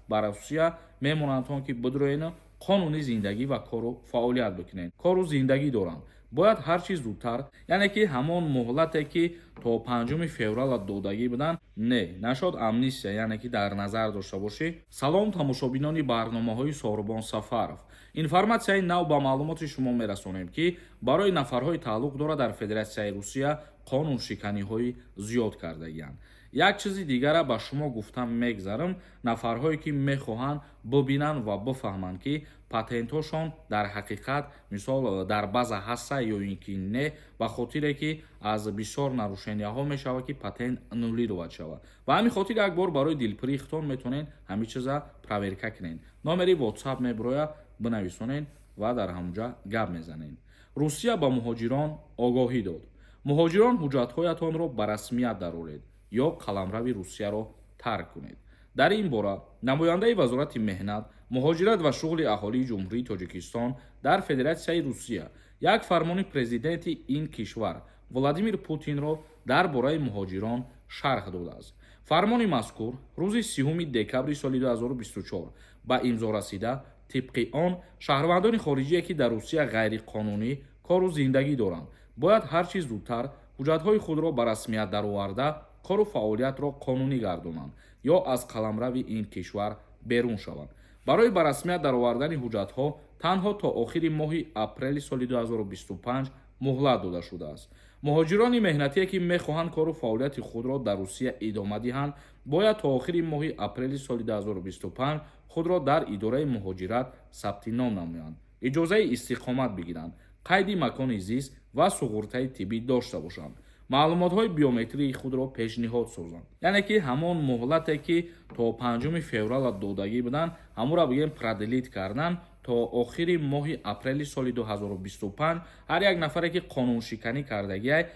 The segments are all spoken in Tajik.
ба Русия мемонанд он ки бидроен қонуни зиндагӣ ва кору фаъолият бикунед. Кору зиндагӣ доранд. Бояд ҳар чиз зудтар, яъне ки ҳамон муҳлате ки то 5 феврал додагӣ буданд, нашод амнистия, яъне ки дар назар дошта бошӣ. Салом тамошобинони барномаҳои Сорбон Сафаров. Информатсияи нав ба маълумоти шумо мерасонем ки барои нафарҳои тааллуқ дора дар Федератсияи Русия қонуншиканиҳои зиёд кардагиянд. Як чизи дигара ба шумо гуфта мегзарам, нафарҳое ки мехоҳанд бубинанд ва бифаҳманд ки патентҳошон дар ҳақиқат мисол дар база ҳаста ё ин ки не, ба хотире ки аз бисёр нарушенияҳо мешавад ки патент аннулировад шавад. Ба ҳамин хотир як бор барои дилпурии худтон метавонед ҳамин чиза проверка кунед. Номери WhatsApp меброяд, бинависонед ва дар ҳамонҷа гап мезанед. Русия ба муҳоҷирон огоҳӣ дод. Муҳоҷирон ҳуҷҷатҳоятонро ба расмият дароред ё қаламрави Русияро тарк кунед. Дар ин бора намояндаи Вазорати меҳнат, муҳоҷират ва шуғли аҳолии Ҷумҳурии Тоҷикистон дар Федератсияи Русия як фармони президенти ин кишвар Владимир Путинро дар бораи муҳоҷирон шарҳ додааст. Фармони мазкур рӯзи 3 декабри соли 2024 ба имзо расида. Тибқи он шаҳрвандони хориҷие ки дар Русия ғайриқонунӣ кору зиндагӣ доранд, бояд ҳар чиз зудтар ҳуҷҷатҳои худро ба расмият дароварда кору фаъолиятро қонунӣ гардонанд ё аз қаламрави ин кишвар берун шаванд. Барои ба расмият даровардани ҳуҷҷатҳо танҳо то охири моҳи апрели соли 2025 муҳлат дода шудааст. Муҳоҷирони меҳнатие ки мехоҳанд кору фаъолияти худро дар Русия идома диҳанд, бояд то охири моҳи апрели соли 2025 худро дар идораи муҳоҷират сабти ном намоянд, иҷозаи истиқомат бигиранд, қайди макони зист ва суғуртаи тиббӣ дошта бошанд, маълумотҳои биометрии худро пешниҳод созанд. Яъне ки ҳамон муҳлате ки то 5 феврал додагӣ буданд, ҳамонро бигем продлит кардан то охири моҳи апрели соли 2025 ҳар як нафаре ки қонуншиканӣ кардагиай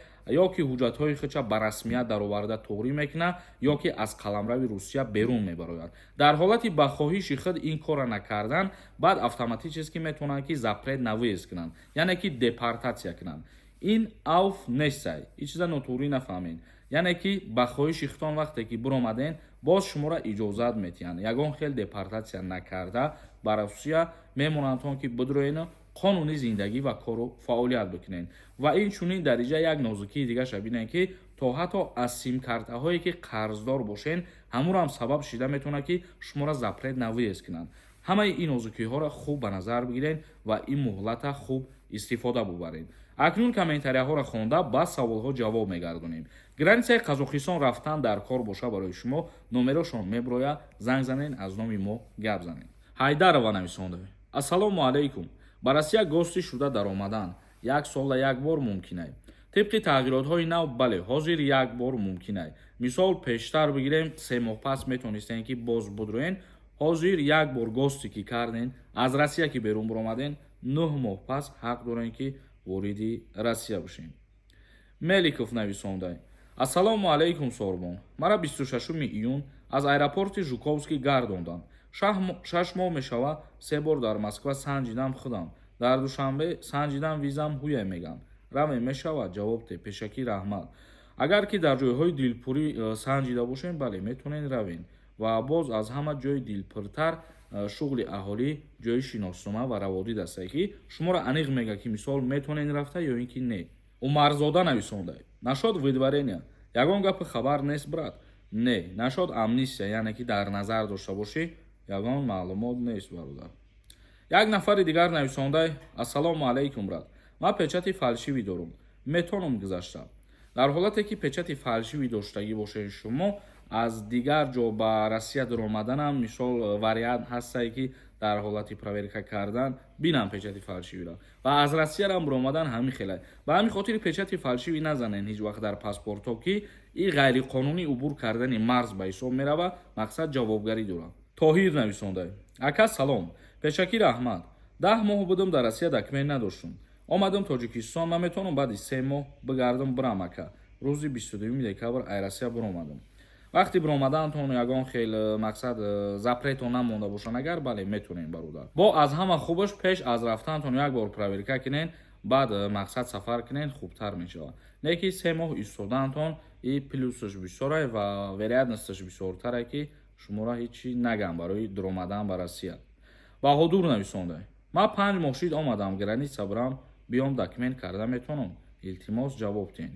ё ки ҳуҷҷатҳои худша ба расмият дароварда туғрӣ мекунад ё ки аз қаламрави Русия берун мебарояд. Дар ҳолати ба хоҳиши худ ин корро накардан, баъд автоматически метавонанд ки запрет навиз кунанд, яъне ки депортатсия кунанд. Ин авф нестай, ин чиза нотуғрӣ нафаҳмед. Яъне ки ба хоҳиши худтон вақте ки биромаден, боз шуморо иҷозат метиҳанд. Ягон хел депортатсия накарда ба Русия мемонанд он ки бидроен қонуни зиндагӣ ва кору фаъолият бикунед. Ва инчунин дар иҷа як нозукии дигаша бинед ки то ҳатто аз симкартаҳое ки қарздор бошен, ҳамонро ҳам сабаб шида метавонад ки шуморо запрет навиз кунанд. ҳамаи ин нозукиҳоро хуб ба назар бигиред ва ин муҳлата хуб истифода бубаред. Акнун комментарияҳоро хонда ба саволҳо ҷавоб мегардонем. Границаи Қазоқистон рафтан дар кор боша барои шумо, номерошон меброяд, занг занед, аз номи мо гап занед. Ҳайдарова нависонда. Ассалому алайкум. Ба Россия гости шуда даромадан як сола як бор мумкинай. Тибқи тағйиротҳои нав, бале, ҳозир як бор мумкинай. Мисол пештар бигирем, 3 моҳ пас метонистен ки боз будроен, ҳозир як бор гости ки карден, аз Россия ки берун биромаден, 9 моҳ пас ҳақ дорен ки вориди Россия бошем. Меликов нависондай. Ассалому алайкум Сорбон. Мара 26 июн аз аэропорти Жуковский гардонданд. 6 моҳ мешава 3 бор дар Москва санҷидам худам. Дар душанбе санҷидам визам ҳуя меган. Раве мешавад? Ҷавоб де. Пешакӣ раҳмат. Агар ки дар ҷойҳои дилпурӣ санҷида бошем, бале, метавонед равен. Ва боз аз ҳама ҷои дилпуртар шуғли аҳолӣ, ҷои шиноснома ва раводид астае ки шуморо аниқ мега ки мисол метавонед рафта ё ин ки не. Умарзода нависондай. Нашод видварения. Ягон гапи хабар нест брат. Не, нашод амнистия, яъне ки дар назар дошта бошӣ, ягон маълумот нест бародар. Як нафари дигар нависондай. Ассалому алайкум брат. Ман печати фалшивӣ дорам. Метавонам гузашта. Дар ҳолате ки печати фалшивӣ доштагӣ бошед шумо, аз дигар ҷо ба Россия даромаданам мисол вариант ҳастае ки дар ҳолати проверка кардан бинам печати фалшивиро ва аз Россиярам биромадан ҳамин хелай. Ба ҳамин хотир печати фалшивӣ назанен ҳеҷ вақт дар паспортҳо ки ин ғайриқонунӣ убур кардани марз ба ҳисоб мерава, мақсад ҷавобгарӣ дорад. Тоҳир нависондай. Ака салом. Пешакӣ раҳмат. 10 моҳ будам дар Россия документ надоштам. Омадам Тоҷикистон, ман метавонам баъди 3 моҳ бигардам бирам ака. Рӯзи 22 декабр Айросия биромадам. Вақти биромадаантон ягон хел мақсад запретон намонда бошад агар, бале, метавонем бародар. Бо аз ҳама хубаш пеш аз рафтаантон як бор проверка кунед, баъд мақсад сафар кунед, хубтар мешавад. Не ки 3 моҳ истодаантон и плюсаш бисёрай ва вероятносташ бисёртарай ки шуморо ҳечи нагам барои дуромадан ба Россия. Баҳодур нависонда: ман 5 мошид омадам граница бурам, биём документ карда метавонам? Илтимос ҷавоб диҳед.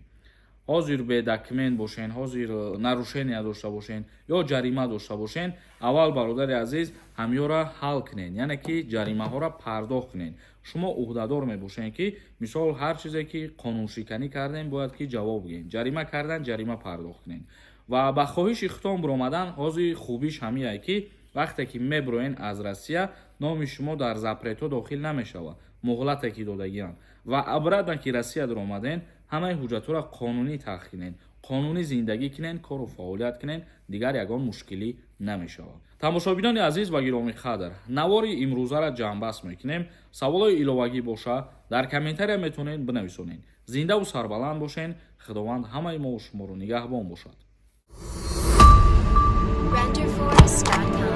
ҳозир бе документ бошен, ҳозир нарушение дошта бошен ё ҷарима дошта бошен, аввал бародари азиз ҳамёра ҳал кунед, яъне ки ҷаримаҳоро пардохт кунед. шумо уҳдадор мебошед ки мисол ҳар чизе ки қонуншиканӣ кардем бояд ки ҷавоб гиҳед. ҷарима кардан, ҷарима пардохт кунед. ва ба хоҳиши хитон буромадан ҳозир хубиш ҳамияе ки вақте ки меброен аз Россия, номи шумо дар запретҳо дохил намешавад, муҳлате ки додагианд. ва абрадан ки Россия дуромаден, ҳамаи ҳуҷҷатҳоро қонунӣ талх кунед, қонунӣ зиндагӣ кунед, кору фаъолият кунед, дигар ягон мушкилӣ намешавад. тамошобинони азиз ва гиромӣ қадр, навори имрӯзаро ҷамъбаст мекунем. саволҳои иловагӣ боша, дар комментария метавонед бинависонед. зиндаву сарбаланд бошед. худованд ҳамаи мо шуморо нигаҳбон бошад. renderforest.com